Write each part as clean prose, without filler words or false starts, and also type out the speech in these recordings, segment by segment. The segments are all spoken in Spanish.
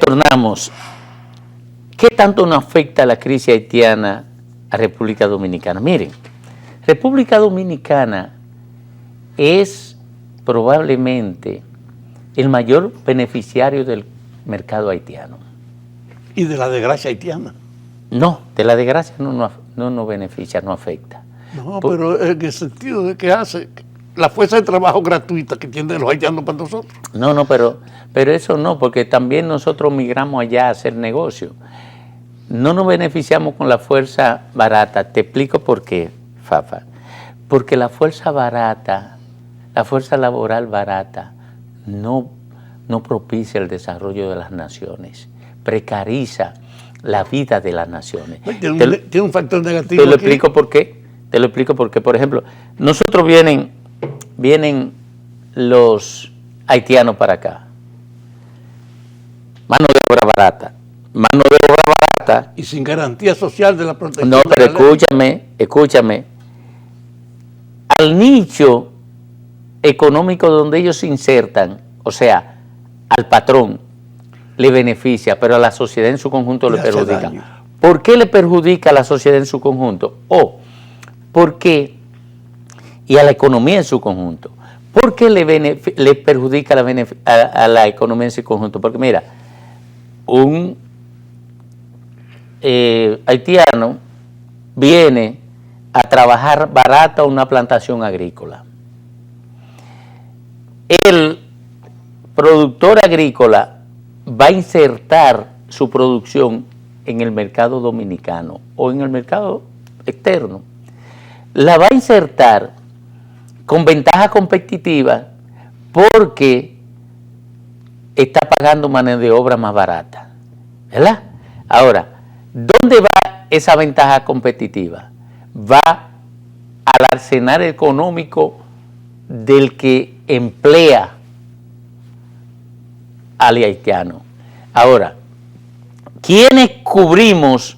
retornamos. ¿Qué tanto nos afecta la crisis haitiana a República Dominicana? Miren, República Dominicana es probablemente el mayor beneficiario del mercado haitiano. ¿Y de la desgracia haitiana? No, de la desgracia no nos beneficia, no afecta. No, pero en el sentido de que hace la fuerza de trabajo gratuita que tienen los haitianos para nosotros. No, pero eso no, porque también nosotros migramos allá a hacer negocio. No nos beneficiamos con la fuerza barata. Te explico por qué, Fafa. Porque la fuerza barata, la fuerza laboral barata, no propicia el desarrollo de las naciones, precariza la vida de las naciones. Tiene un factor negativo. Te lo explico por qué. Te lo explico porque, por ejemplo, nosotros vienen los haitianos para acá. Mano de obra barata. Mano de obra barata. Y sin garantía social de la protección. No, pero escúchame. Al nicho económico donde ellos se insertan, o sea, al patrón le beneficia, pero a la sociedad en su conjunto le perjudica. ¿Por qué le perjudica a la sociedad en su conjunto? Y a la economía en su conjunto. ¿Por qué le perjudica a la economía en su conjunto? Porque mira, un haitiano viene a trabajar barato a una plantación agrícola. El productor agrícola va a insertar su producción en el mercado dominicano o en el mercado externo. La va a insertar con ventaja competitiva porque está pagando mano de obra más barata, ¿verdad? Ahora, ¿dónde va esa ventaja competitiva? Va al arsenal económico del que emplea al haitiano. Ahora, ¿quiénes cubrimos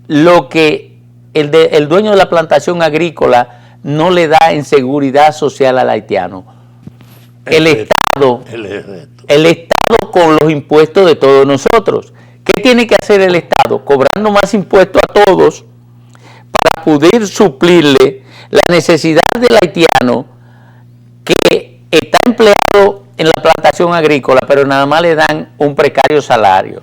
lo que el dueño de la plantación agrícola no le da en seguridad social al haitiano? El Estado. El Estado con los impuestos de todos nosotros. ¿Qué tiene que hacer el Estado? Cobrando más impuestos a todos para poder suplirle la necesidad del haitiano que está empleado en la plantación agrícola, pero nada más le dan un precario salario.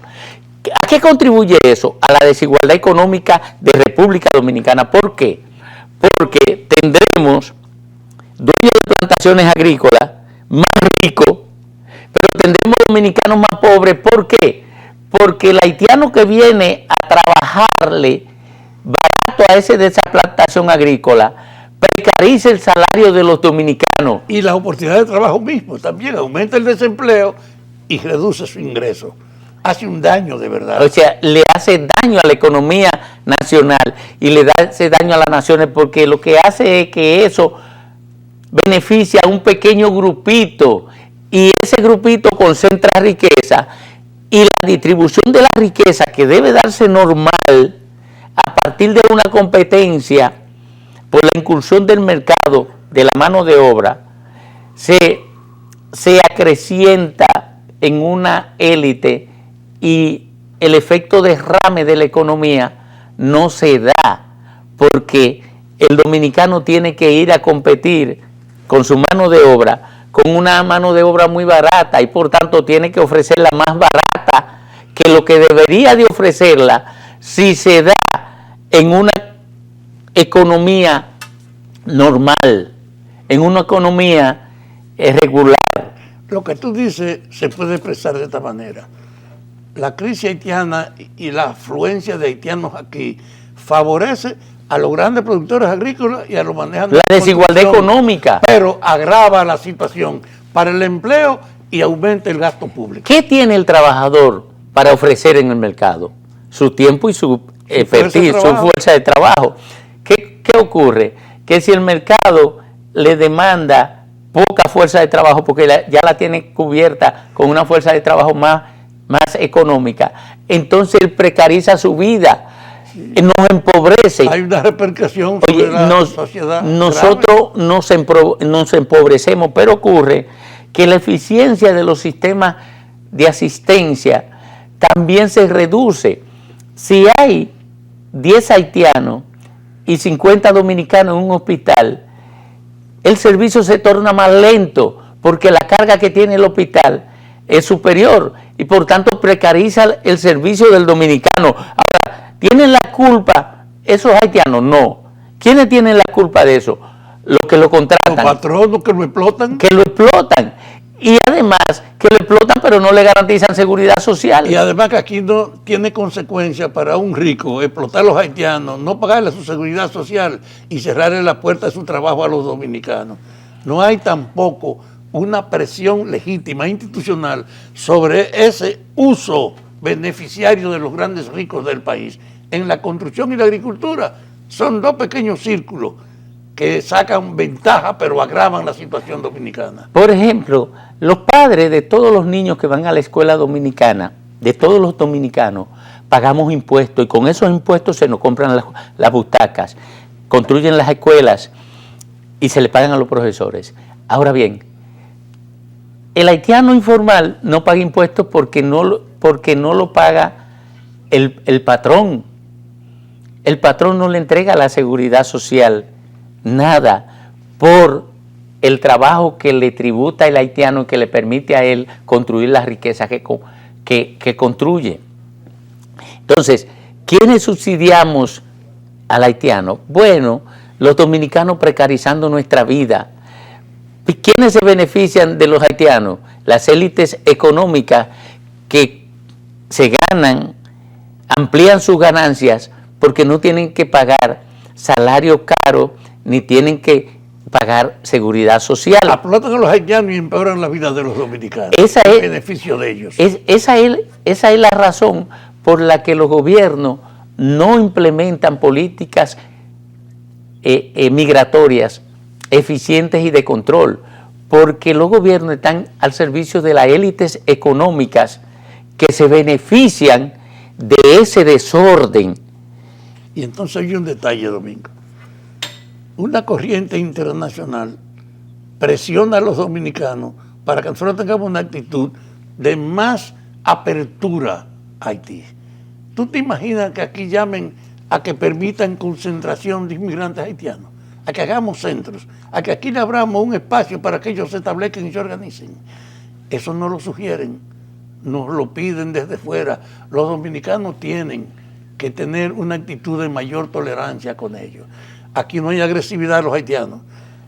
¿A qué contribuye eso? A la desigualdad económica de República Dominicana. ¿Por qué? Porque tendremos dueños de plantaciones agrícolas más ricos, pero tendremos dominicanos más pobres. ¿Por qué? Porque el haitiano que viene a trabajarle barato a ese de esa plantación agrícola precariza el salario de los dominicanos. Y las oportunidades de trabajo mismo también aumenta el desempleo y reduce su ingreso. Hace un daño de verdad. O sea, le hace daño a la economía nacional y le hace daño a las naciones porque lo que hace es que eso beneficia a un pequeño grupito y ese grupito concentra riqueza y la distribución de la riqueza que debe darse normal a partir de una competencia por la incursión del mercado de la mano de obra se acrecienta en una élite y el efecto derrame de la economía no se da porque el dominicano tiene que ir a competir con su mano de obra, con una mano de obra muy barata y por tanto tiene que ofrecerla más barata que lo que debería de ofrecerla si se da en una economía normal, en una economía regular. Lo que tú dices se puede expresar de esta manera. La crisis haitiana y la afluencia de haitianos aquí favorece a los grandes productores agrícolas y a los manejantes. La desigualdad económica. Pero agrava la situación para el empleo y aumenta el gasto público. ¿Qué tiene el trabajador para ofrecer en el mercado? Su tiempo y su expertise, su fuerza de trabajo. ¿Qué ocurre? Que si el mercado le demanda poca fuerza de trabajo porque ya la tiene cubierta con una fuerza de trabajo más económica, entonces él precariza su vida, nos empobrece. Hay una repercusión sobre la sociedad. Nosotros nos empobrecemos, pero ocurre que la eficiencia de los sistemas de asistencia también se reduce. Si hay 10 haitianos y 50 dominicanos en un hospital, el servicio se torna más lento porque la carga que tiene el hospital es superior y por tanto precariza el servicio del dominicano. Ahora, ¿tienen la culpa esos haitianos? No. ¿Quiénes tienen la culpa de eso? Los que lo contratan. Los patronos que lo explotan. Que lo explotan. Y además que lo explotan pero no le garantizan seguridad social. Y además que aquí no tiene consecuencia para un rico explotar a los haitianos, no pagarle su seguridad social y cerrarle la puerta de su trabajo a los dominicanos. No hay tampoco una presión legítima institucional sobre ese uso beneficiario de los grandes ricos del país. En la construcción y la agricultura son dos pequeños círculos que sacan ventaja pero agravan la situación dominicana. Por ejemplo, los padres de todos los niños que van a la escuela dominicana, de todos los dominicanos, pagamos impuestos y con esos impuestos se nos compran las butacas, construyen las escuelas y se le pagan a los profesores. Ahora bien, el haitiano informal no paga impuestos porque no lo paga el patrón. El patrón no le entrega la seguridad social, nada, por el trabajo que le tributa el haitiano, que le permite a él construir la riqueza que construye. Entonces, ¿quiénes subsidiamos al haitiano? Bueno, los dominicanos precarizando nuestra vida. ¿Quiénes se benefician de los haitianos? Las élites económicas que se ganan, amplían sus ganancias porque no tienen que pagar salario caro ni tienen que pagar seguridad social. Explotan a los haitianos y empeoran la vida de los dominicanos. Esa el es, beneficio de ellos. Esa es la razón por la que los gobiernos no implementan políticas migratorias eficientes y de control, porque los gobiernos están al servicio de las élites económicas que se benefician de ese desorden. Y entonces hay un detalle, Domingo. Una corriente internacional presiona a los dominicanos para que nosotros tengamos una actitud de más apertura a Haití. ¿Tú te imaginas que aquí llamen a que permitan concentración de inmigrantes haitianos? A que hagamos centros, a que aquí le abramos un espacio para que ellos se establezcan y se organicen. Eso no lo sugieren, nos lo piden desde fuera. Los dominicanos tienen que tener una actitud de mayor tolerancia con ellos. Aquí no hay agresividad a los haitianos.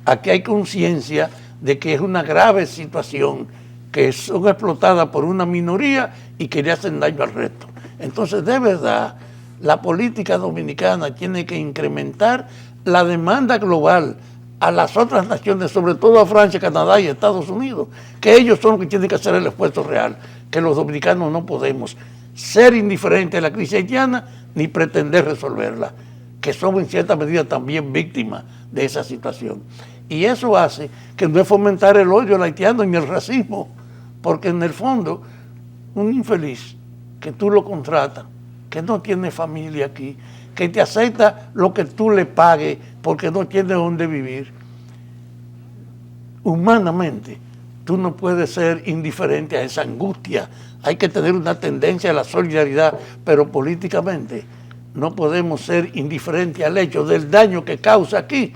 Aquí hay conciencia de que es una grave situación, que son explotadas por una minoría y que le hacen daño al resto. Entonces, de verdad, la política dominicana tiene que incrementar la demanda global a las otras naciones, sobre todo a Francia, Canadá y Estados Unidos, que ellos son los que tienen que hacer el esfuerzo real, que los dominicanos no podemos ser indiferentes a la crisis haitiana ni pretender resolverla, que somos en cierta medida también víctimas de esa situación. Y eso hace que no es fomentar el odio al haitiano ni el racismo, porque en el fondo, un infeliz que tú lo contratas, que no tiene familia aquí, que te acepta lo que tú le pagues porque no tiene dónde vivir, humanamente, tú no puedes ser indiferente a esa angustia. Hay que tener una tendencia a la solidaridad, pero políticamente no podemos ser indiferentes al hecho del daño que causa aquí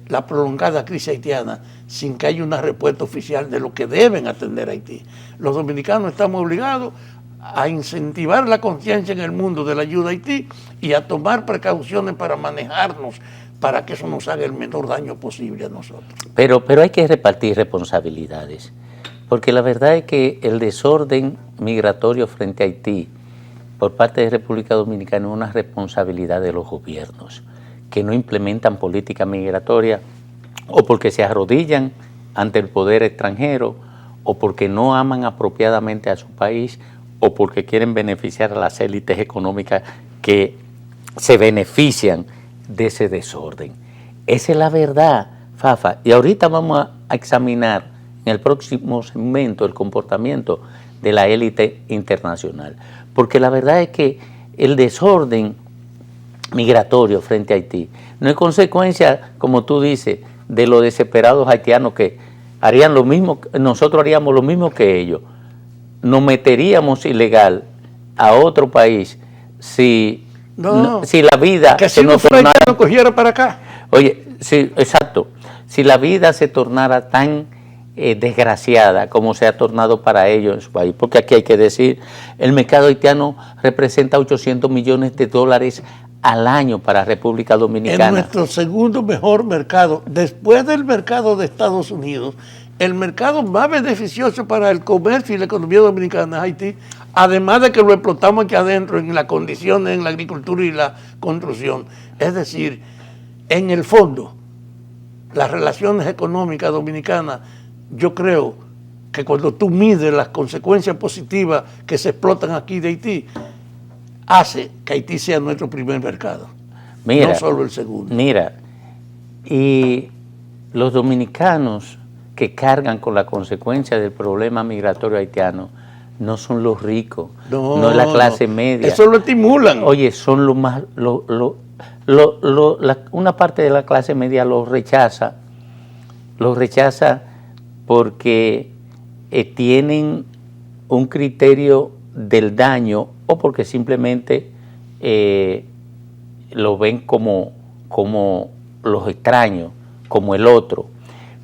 la prolongada crisis haitiana sin que haya una respuesta oficial de lo que deben atender a Haití. Los dominicanos estamos obligados a incentivar la conciencia en el mundo de la ayuda a Haití y a tomar precauciones para manejarnos, para que eso nos haga el menor daño posible a nosotros. Pero hay que repartir responsabilidades, porque la verdad es que el desorden migratorio frente a Haití por parte de República Dominicana es una responsabilidad de los gobiernos que no implementan política migratoria o porque se arrodillan ante el poder extranjero o porque no aman apropiadamente a su país o porque quieren beneficiar a las élites económicas que se benefician de ese desorden. Esa es la verdad, Fafa. Y ahorita vamos a examinar en el próximo segmento el comportamiento de la élite internacional. Porque la verdad es que el desorden migratorio frente a Haití no es consecuencia, como tú dices, de los desesperados haitianos que harían lo mismo, nosotros haríamos lo mismo que ellos. Nos meteríamos ilegal a otro país si, No, si la vida que se si no nos fuera tornara... haitiano cogiera para acá. Oye, sí, exacto. Si la vida se tornara tan desgraciada como se ha tornado para ellos en su país, porque aquí hay que decir, el mercado haitiano representa 800 millones de dólares al año para República Dominicana. Es nuestro segundo mejor mercado, después del mercado de Estados Unidos. El mercado más beneficioso para el comercio y la economía dominicana es Haití, además de que lo explotamos aquí adentro en las condiciones, en la agricultura y la construcción. Es decir, en el fondo, las relaciones económicas dominicanas, yo creo que cuando tú mides las consecuencias positivas que se explotan aquí de Haití, hace que Haití sea nuestro primer mercado, Mira, no solo el segundo. Mira, y los dominicanos que cargan con la consecuencia del problema migratorio haitiano no son los ricos, no es la clase media. Eso lo estimulan. Oye, son lo más... una parte de la clase media los rechaza porque tienen un criterio del daño o porque simplemente lo ven como los extraños, como el otro.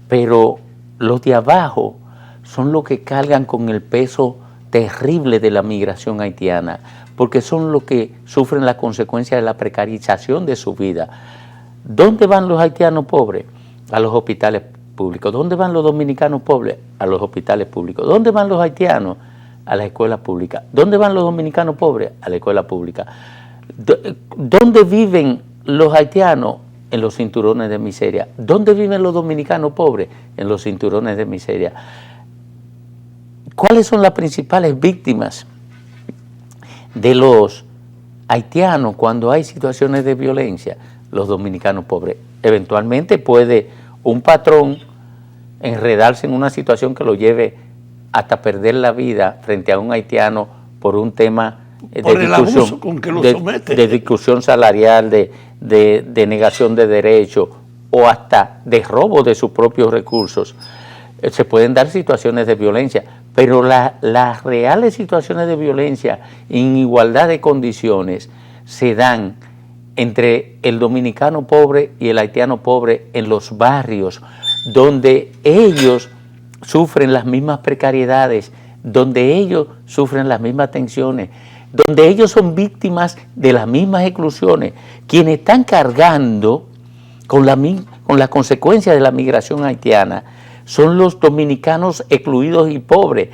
Pero los de abajo son los que cargan con el peso terrible de la migración haitiana, porque son los que sufren la consecuencia de la precarización de su vida. ¿Dónde van los haitianos pobres? A los hospitales públicos. ¿Dónde van los dominicanos pobres? A los hospitales públicos. ¿Dónde van los haitianos? A las escuelas públicas. ¿Dónde van los dominicanos pobres? A la escuela pública. ¿Dónde viven los haitianos? En los cinturones de miseria. ¿Dónde viven los dominicanos pobres? En los cinturones de miseria. ¿Cuáles son las principales víctimas de los haitianos cuando hay situaciones de violencia? Los dominicanos pobres. Eventualmente puede un patrón enredarse en una situación que lo lleve hasta perder la vida frente a un haitiano por un tema de discusión salarial, de negación de derechos o hasta de robo de sus propios recursos. Se pueden dar situaciones de violencia, pero las reales situaciones de violencia en igualdad de condiciones se dan entre el dominicano pobre y el haitiano pobre en los barrios, donde ellos sufren las mismas precariedades, donde ellos sufren las mismas tensiones, donde ellos son víctimas de las mismas exclusiones. Quienes están cargando con la consecuencia de la migración haitiana son los dominicanos excluidos y pobres.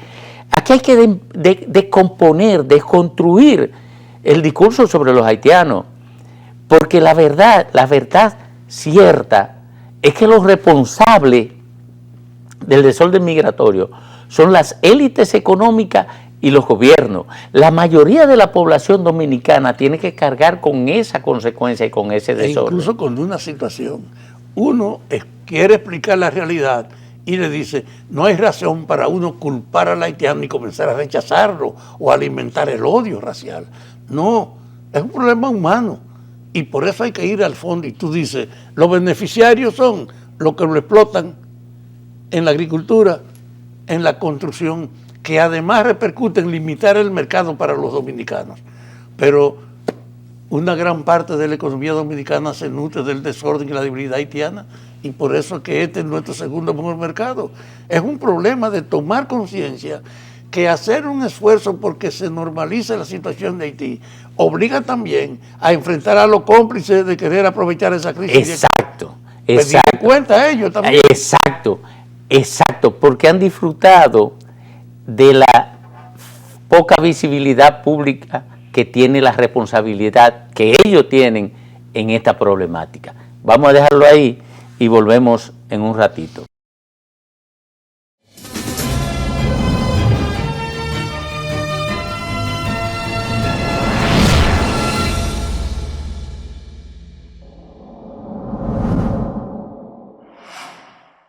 Aquí hay que descomponer, desconstruir el discurso sobre los haitianos, porque la verdad cierta es que los responsables del desorden migratorio son las élites económicas y los gobiernos. La mayoría de la población dominicana tiene que cargar con esa consecuencia y con ese desorden. Incluso con una situación, uno quiere explicar la realidad y le dice, no hay razón para uno culpar al haitiano y comenzar a rechazarlo o alimentar el odio racial. No, es un problema humano y por eso hay que ir al fondo. Y tú dices, los beneficiarios son los que lo explotan en la agricultura, en la construcción, que además repercute en limitar el mercado para los dominicanos. Pero una gran parte de la economía dominicana se nutre del desorden y la debilidad haitiana, y por eso es que este es nuestro segundo mejor mercado. Es un problema de tomar conciencia que hacer un esfuerzo porque se normalice la situación de Haití obliga también a enfrentar a los cómplices de querer aprovechar esa crisis. Exacto, exacto. Pedir cuenta a ellos también. Exacto, porque han disfrutado de la poca visibilidad pública que tiene la responsabilidad que ellos tienen en esta problemática. Vamos a dejarlo ahí y volvemos en un ratito.